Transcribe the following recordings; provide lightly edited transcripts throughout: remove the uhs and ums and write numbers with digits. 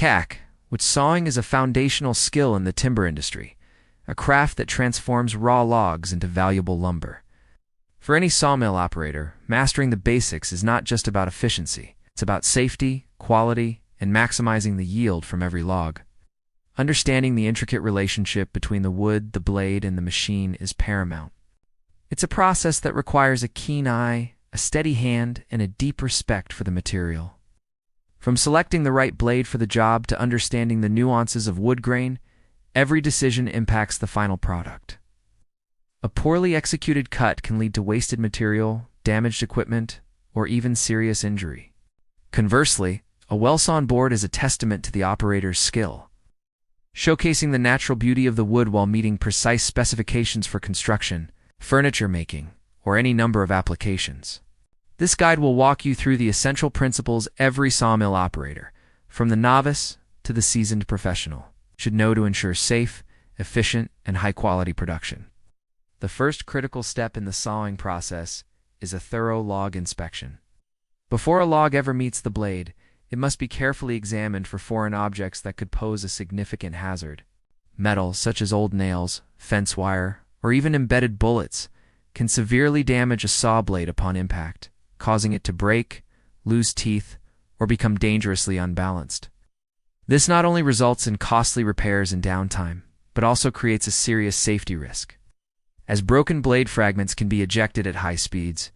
CAC, which sawing is a foundational skill in the timber industry, a craft that transforms raw logs into valuable lumber. For any sawmill operator, mastering the basics is not just about efficiency. It's about safety, quality, and maximizing the yield from every log. Understanding the intricate relationship between the wood, the blade, and the machine is paramount. It's a process that requires a keen eye, a steady hand, and a deep respect for the material. From selecting the right blade for the job to understanding the nuances of wood grain, every decision impacts the final product. A poorly executed cut can lead to wasted material, damaged equipment, or even serious injury. Conversely, a well-sawn board is a testament to the operator's skill, showcasing the natural beauty of the wood while meeting precise specifications for construction, furniture making, or any number of applications. This guide will walk you through the essential principles every sawmill operator, from the novice to the seasoned professional, should know to ensure safe, efficient, and high-quality production. The first critical step in the sawing process is a thorough log inspection. Before a log ever meets the blade, it must be carefully examined for foreign objects that could pose a significant hazard. Metal, such as old nails, fence wire, or even embedded bullets, can severely damage a saw blade upon impact, causing it to break, lose teeth, or become dangerously unbalanced. This not only results in costly repairs and downtime, but also creates a serious safety risk, as broken blade fragments can be ejected at high speeds.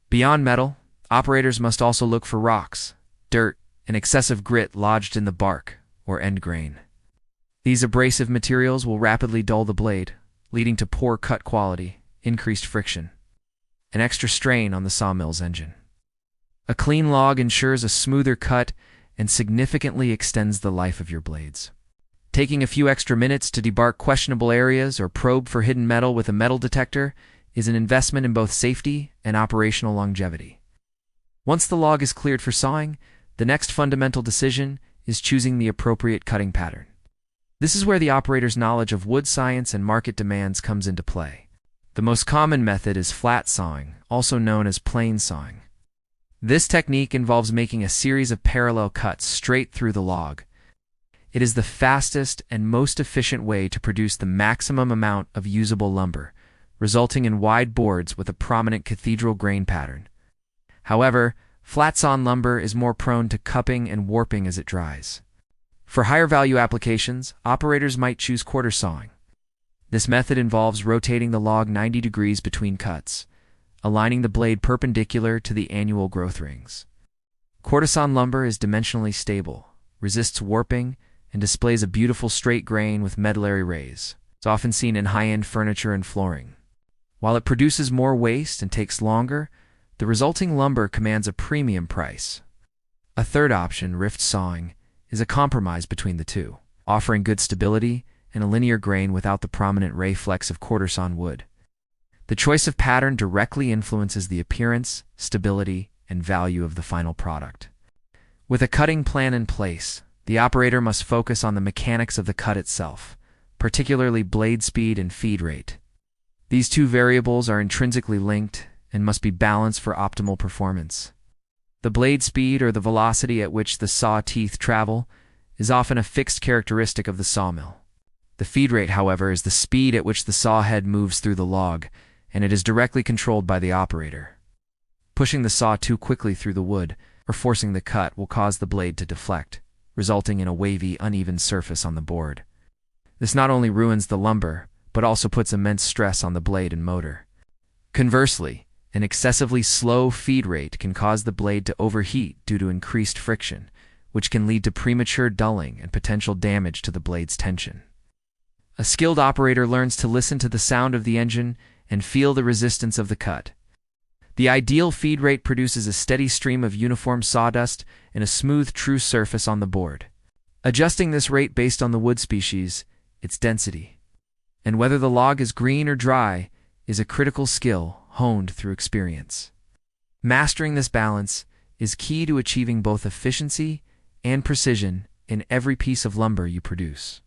Beyond metal, operators must also look for rocks, dirt, and excessive grit lodged in the bark, or end grain. These abrasive materials will rapidly dull the blade, leading to poor cut quality, increased friction, and extra strain on the sawmill's engine. A clean log ensures a smoother cut and significantly extends the life of your blades. Taking a few extra minutes to debark questionable areas or probe for hidden metal with a metal detector is an investment in both safety and operational longevity. Once the log is cleared for sawing, the next fundamental decision is choosing the appropriate cutting pattern. This is where the operator's knowledge of wood science and market demands comes into play. The most common method is flat sawing, also known as plane sawing. This technique involves making a series of parallel cuts straight through the log. It is the fastest and most efficient way to produce the maximum amount of usable lumber, resulting in wide boards with a prominent cathedral grain pattern. However, flat-sawn lumber is more prone to cupping and warping as it dries. For higher-value applications, operators might choose quarter sawing. This method involves rotating the log 90 degrees between cuts, aligning the blade perpendicular to the annual growth rings. Quarter-sawn lumber is dimensionally stable, resists warping, and displays a beautiful straight grain with medullary rays. It's often seen in high-end furniture and flooring. While it produces more waste and takes longer, the resulting lumber commands a premium price. A third option, rift sawing, is a compromise between the two, offering good stability and a linear grain without the prominent ray flex of quarter-sawn wood. The choice of pattern directly influences the appearance, stability, and value of the final product. With a cutting plan in place, the operator must focus on the mechanics of the cut itself, particularly blade speed and feed rate. These two variables are intrinsically linked and must be balanced for optimal performance. The blade speed, or the velocity at which the saw teeth travel, is often a fixed characteristic of the sawmill. The feed rate, however, is the speed at which the saw head moves through the log, and it is directly controlled by the operator. Pushing the saw too quickly through the wood or forcing the cut will cause the blade to deflect, resulting in a wavy, uneven surface on the board. This not only ruins the lumber, but also puts immense stress on the blade and motor. Conversely, an excessively slow feed rate can cause the blade to overheat due to increased friction, which can lead to premature dulling and potential damage to the blade's tension. A skilled operator learns to listen to the sound of the engine and feel the resistance of the cut. The ideal feed rate produces a steady stream of uniform sawdust and a smooth, true surface on the board. Adjusting this rate based on the wood species, its density, and whether the log is green or dry is a critical skill honed through experience. Mastering this balance is key to achieving both efficiency and precision in every piece of lumber you produce.